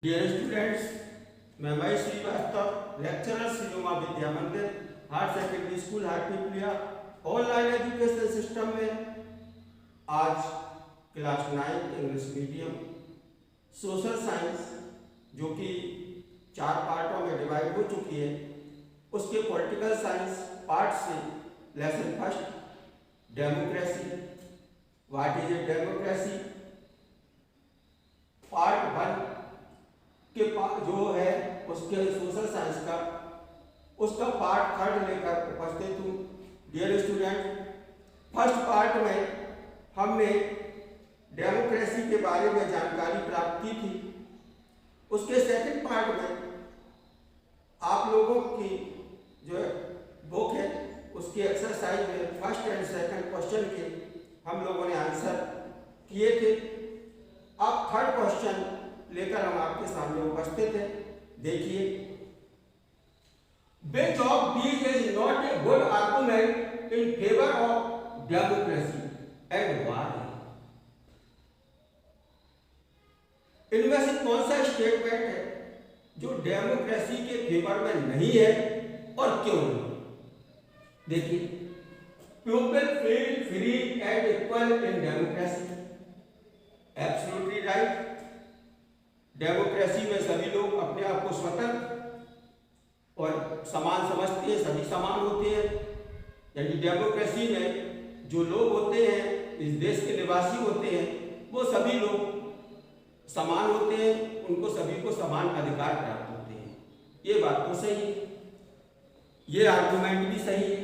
Dear students, मैं Mahesh Shrivastava, lecturer Shri Uma Vidya Mandir, higher secondary school Hatpipliya, online education system में आज class 9 English medium social science जो कि 4 पार्टों में डिवाइड हो चुकी है, उसके पॉलिटिकल साइंस पार्ट से lesson first democracy, what is a democracy, part 1 के जो है उसके सोशल साइंस का उसका पार्ट 3 लेकर उपस्थित हूँ। डियर स्टूडेंट, फर्स्ट पार्ट में हमने डेमोक्रेसी के बारे में जानकारी प्राप्त की थी। उसके सेकंड पार्ट में आप लोगों की जो बुक है उसके एक्सरसाइज में फर्स्ट एंड सेकंड क्वेश्चन के हम लोगों ने आंसर किए थे। अब थर्ड क्वेश्चन लेकर हम आपके सामने उपस्थित हैं। देखिए, which of these is not a good argument in favor of democracy and why? इनमें से कौन सा स्टेटमेंट है जो डेमोक्रेसी के फेवर में नहीं है और क्यों नहीं? देखिए, people feel free and equal in democracy, absolutely right. Democracy में सभी लोग अपने आप को स्वतंत्र और समान समझते हैं, सभी समान होते हैं। यानी डेमोक्रेसी में जो लोग होते हैं, इस देश के निवासी होते हैं, वो सभी लोग समान होते हैं, उनको सभी को समान अधिकार प्राप्त होते हैं। ये बात तो सही है, ये आर्गुमेंट भी सही है।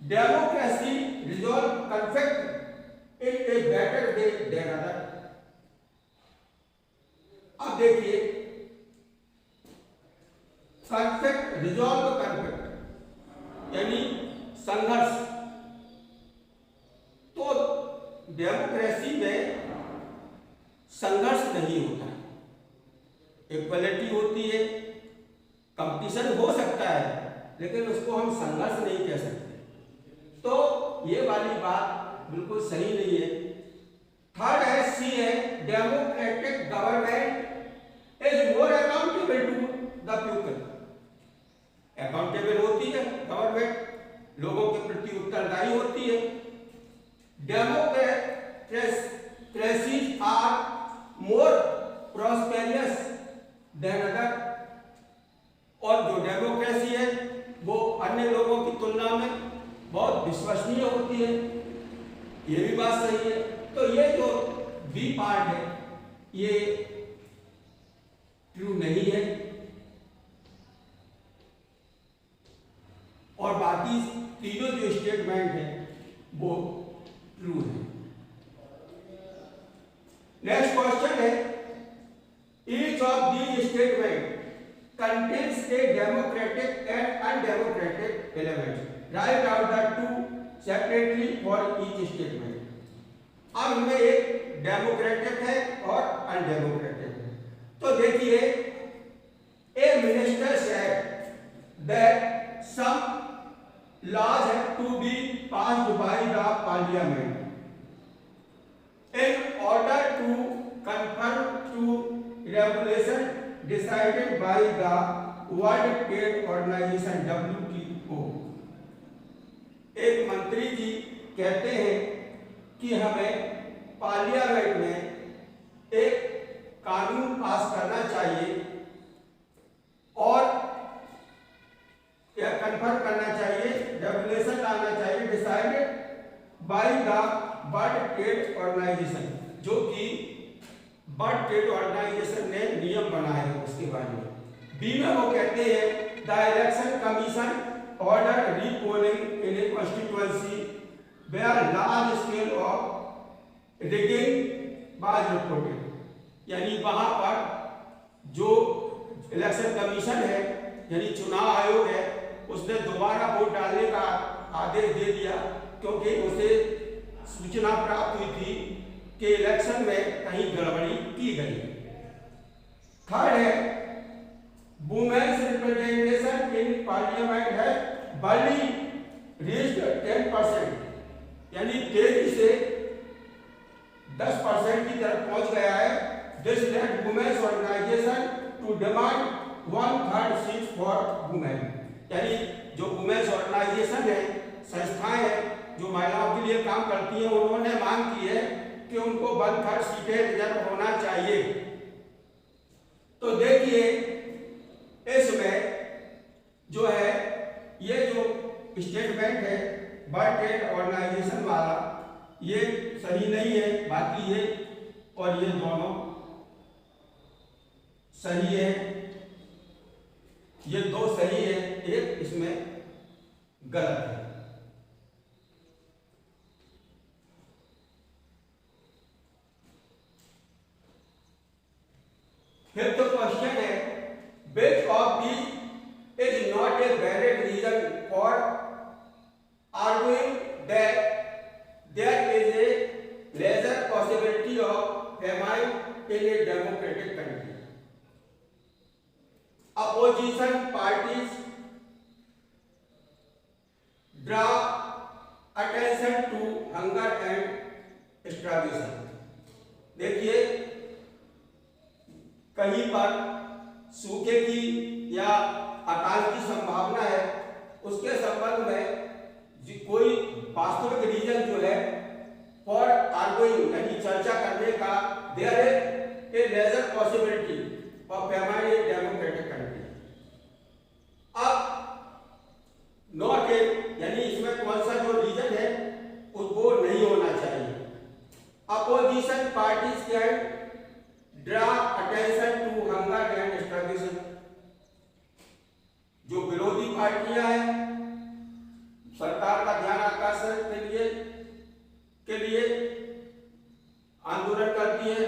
Democracy resolve conflict in a better way than other. अब देखिए, कॉन्फ्लिक्ट, रिजॉल्व कॉन्फ्लिक्ट यानी संघर्ष। तो डेमोक्रेसी में संघर्ष नहीं होता है, इक्वलिटी होती है, कंपटीशन हो सकता है, लेकिन उसको हम संघर्ष नहीं कह सकते। तो ये वाली बात बिल्कुल सही नहीं है। थर्ड है, सी है, democratic government is more accountable to the people. Accountable होती है गवर्नमेंट, लोगों के प्रति उत्तरदायी होती है। Democracies are more prosperous than other. और जो डेमोक्रेसी है वो अन्य लोगों की तुलना में बहुत विश्वसनीय होती है, ये भी बात सही है। तो ये जो बी पार्ट है ये ट्रू नहीं है, और बाकी तीनों जो स्टेटमेंट है वो ट्रू है। नेक्स्ट क्वेश्चन है, each of these statement contains a democratic and undemocratic element, right out the two separately for each statement. अब इनमें एक डेमोक्रेटिक है और अनडेमोक्रेटिक है। तो देखिए, a minister said that some laws have to be passed by the parliament in order to conform to regulation decided by the World Trade Organization WTO। एक मंत्री जी कहते हैं कि हमें पार्लियामेंट में एक कानून पास करना चाहिए और कन्फर्म करना चाहिए, रेगुलेशन लाना चाहिए, decided by the world trade organisation, जो कि वर्ल्ड ट्रेड ऑर्गेनाइजेशन ने नियम बनाए हैं उसके बारे में। बी में वो कहते हैं, the election commission order repolling in a constituency where large scale of rigging was reported. यानी वहां पर जो इलेक्शन कमीशन है यानी चुनाव आयोग है, उसने दोबारा वोट डालने का आदेश दे दिया, क्योंकि उसे सूचना प्राप्त हुई थी कि इलेक्शन में कहीं गड़बड़ी की गई। थर्ड है, वुमेन्स रिप्रेजेंटेशन इन पार्लियामेंट है बड़ी रीच्ड 10%, यानी तेजी से 10% की तरफ पहुंच गया है this led women's organization to demand 1/3 seats for women। यानी जो वुमेन्स ऑर्गेनाइजेशन है, संस्थाएं हैं जो महिलाओं के लिए काम करती हैं, उन्होंने मांग की है कि उनको 1/3 सीटें रिजर्व होना चाहिए। तो देखिए इसमें जो है ये जो स्टेटमेंट है वर्ल्ड ट्रेड ऑर्गेनाइजेशन वाला, ये सही नहीं है, बाकी ये और ये दोनों सही है, ये दो सही है, एक इसमें गलत है। फिफ्थ क्वेश्चन है which of these is not a valid reason for arguing that there is a lesser possibility of famine in a democratic country? Opposition parties draw attention to hunger and starvation। देखिए कहीं पर सूखे की या अकाल की संभावना है, उसके संबंध में कोई वास्तविक रीजन जो है फॉर आर्गुइंग यानी चर्चा करने का, there is a lesser possibility of famine in democratic country. अब नॉट ए यानी इसमें कौन सा जो रीजन है वो नहीं होना चाहिए। Opposition parties can draw attention to hunger and starvation. जो विरोधी पार्टियां हैं सरकार का ध्यान आकर्षण के लिए आंदोलन करती है।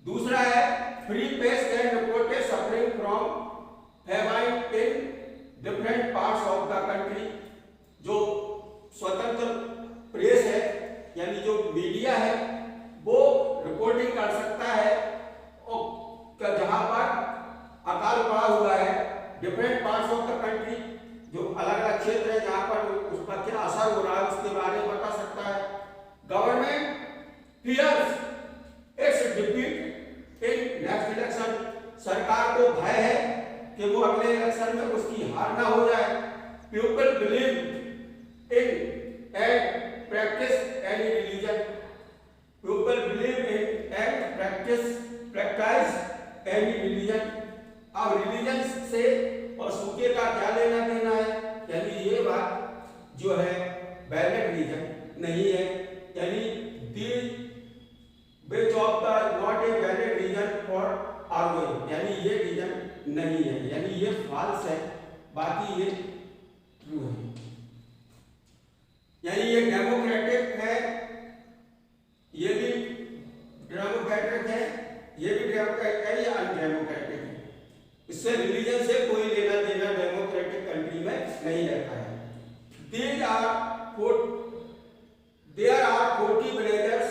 दूसरा है free press can report suffering from famine in different parts of the country. जो स्वतंत्र प्रेस है यानी जो मीडिया है वो रिपोर्टिंग कर सकता है और जहां पर अकाल पड़ा हुआ है different parts of the country, जो अलग अलग क्षेत्र है जहां पर उस पर क्या असर हो रहा है उसके बारे में बता सकता है। Government fears its defeat in next election. सरकार को भय है कि वो अगले इलेक्शन में उसकी हार ना हो जाए। People believe in and practice any religion. People believe in and practice any religion. अब रिलीजन से और सूखे का क्या लेना देना है, यानी ये बात जो है वैलिड रीजन नहीं है, यानी which of the not a valid reason for arguing, यानी ये रीजन नहीं है, यानी ये फॉल्स है, बाकी ये ट्रू है। यानी ये डेमोक्रेटिक है, ये भी डेमोक्रेटिक है, ये भी डेमोक्रेटिक है, ये अनडेमोक्रेटिक है। इससे रिलीजन से कोई लेना देना डेमोक्रेटिक कंट्री में नहीं रहता है। There are 40 villages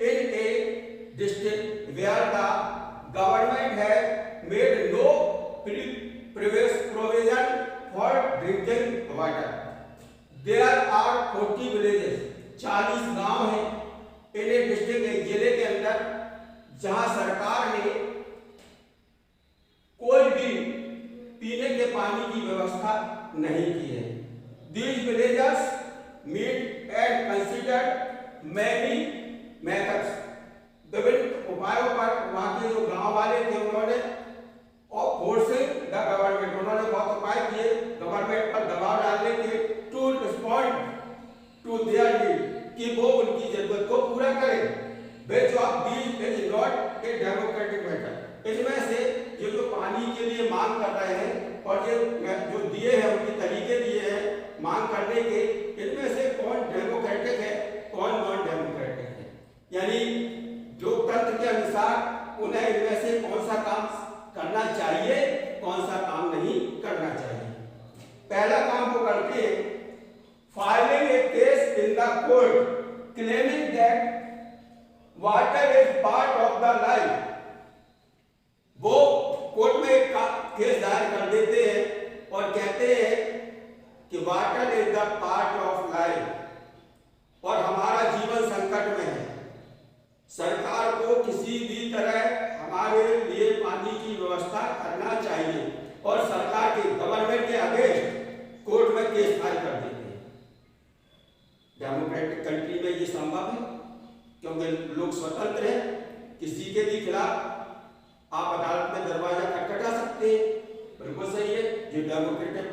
in a district where the government has made no provision for drinking water. There are 40 villages, 40 गांव हैं in a district, एक जिले के अंदर, जहां सरकार ने कोई भी पीने के पानी की व्यवस्था नहीं की है। These villagers meet and consider many methods। विभिन्न उपायों पर वहां के जो गांव वाले थे उन्होंने और फोर्सिंग द गवर्नमेंट, उन्होंने बहुत उपाय किए गवर्नमेंट पर दबाव डालने के, to respond to their need, कि वो उनकी जरूरत को पूरा करे। which of these is not a democratic matter। इसमें से ये जो पानी के लिए मांग कर रहे हैं और ये जो दिए हैं उनके तरीके दिए हैं मांग करने के, इनमें से कौन डेमोक्रेटिक है कौन नॉन डेमोक्रेटिक है, यानी लोकतंत्र के अनुसार उन्हें इनमें से कौन सा काम करना चाहिए कौन सा काम नहीं करना चाहिए। पहला काम वो करते हैं filing A case in the court claiming that water is part of the life. वो कोर्ट में एक केस दायर कर देते हैं और कहते हैं कि water is the part of life और हमारा जीवन संकट में है। सरकार को की व्यवस्था करना चाहिए और सरकार के गवर्नमेंट के अगेंस्ट कोर्ट में केस फाइल कर देते हैं। डेमोक्रेटिक कंट्री में ये संभव है क्योंकि लोग स्वतंत्र हैं, किसी के भी खिलाफ आप अदालत में दरवाजा खटखटा सकते हैं, बिल्कुल सही है, ये डेमोक्रेटिक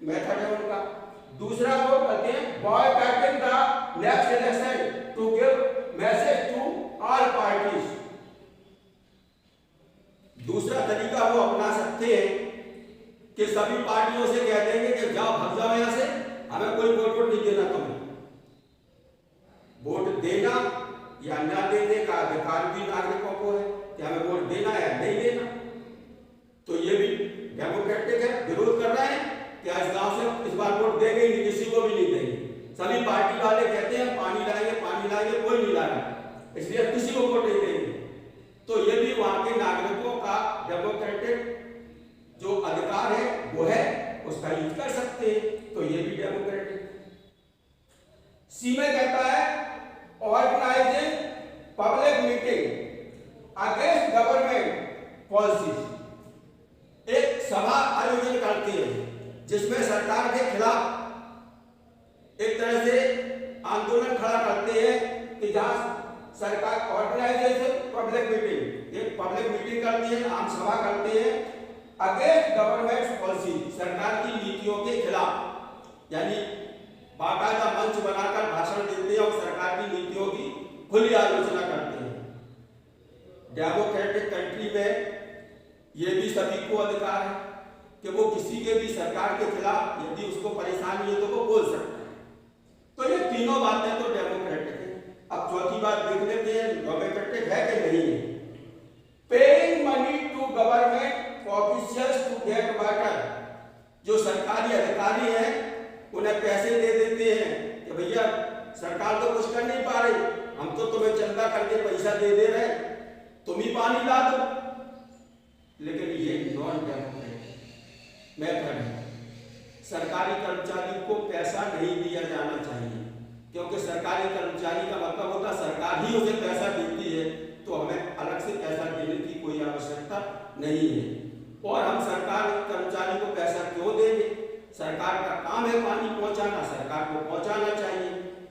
मेथड है उनका। दूसरा वो कहते हैं boycotting the next election to give message to all parties. दूसरा तरीका वो अपना सकते हैं कि सभी पार्टियों से कह देंगे कि जाओ भाग जाओ यहां से, हमें कोई वोट नहीं देना, तुम्हें वोट देना या न देने का अधिकार भी नागरिकों को है कि हमें वोट देना है या नहीं देना। तो ये भी डेमोक्रेटिक है। विरोध कर रहे हैं कि इस गांव से इस बार वोट देंगे ही नहीं, किसी को भी नहीं देंगे। सभी पार्टी वाले कहते हैं पानी लाएंगे, कोई नहीं ला रहा, इसलिए किसी को वोट नहीं देंगे। तो ये भी वहां के नागरिकों का डेमोक्रेटिक जो अधिकार है वो है, उसका यूज कर सकते हैं। तो ये भी डेमोक्रेटिक। सी में कहता है organising public meeting against government policies. एक सभा आयोजन करते हैं जिसमें सरकार के खिलाफ एक तरह से आंदोलन खड़ा करते हैं कि जहां सरकार ऑर्गेनाइजेशन पब्लिक मीटिंग, एक पब्लिक मीटिंग करती है, आम सभा करते हैं अगेंस्ट गवर्नमेंट पॉलिसी, सरकार की नीतियों के खिलाफ, यानी बाकायदा मंच बनाकर भाषण देते हैं और सरकार की नीतियों की खुली आलोचना करते हैं। डेमोक्रेटिक कंट्री में ये भी सभी को अधिकार है कि वो किसी के भी सरकार के खिलाफ यदि उसको परेशानी है तो वो बोल सकता है। तो ये तीनों बातें तो डेमोक्रेटिक है। अब चौथी बात देख लेते हैं डेमोक्रेटिक है कि नहीं है। Paying money to government officials to get water. जो सरकारी अधिकारी हैं उन्हें पैसे दे देते हैं कि भैया सरकार तो कुछ कर नहीं पा रही, हम तो तुम्हें चंदा करके पैसा दे रहे हैं, तुम ही पानी ला दो। लेकिन ये नॉन डेमोक्रेटिक मेथड है। सरकारी कर्मचारी को पैसा नहीं दिया जाना चाहिए क्योंकि सरकारी कर्मचारी का मतलब होता है सरकार ही उसे पैसा देती है, तो हमें अलग से पैसा देने की कोई आवश्यकता नहीं है। और हम सरकार कर्मचारी को पैसा क्यों देंगे? सरकार का काम है पानी पहुंचाना, सरकार को पहुंचाना चाहिए।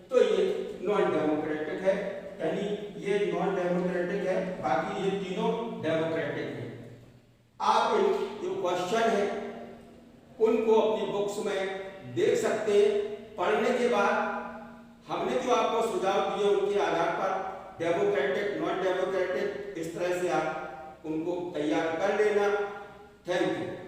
तो ये नॉन डेमोक्रेटिक है, यानी ये नॉन डेमोक्रेटिक है, बाकी ये तीनों डेमोक्रेटिक है। आप जो क्वेश्चन है उनको अपनी बुक्स में देख सकते हैं। पढ़ने के बाद हमने जो आपको सुझाव दिए उनके आधार पर डेमोक्रेटिक, नॉन डेमोक्रेटिक, इस तरह से आप उनको तैयार कर लेना। Thank you.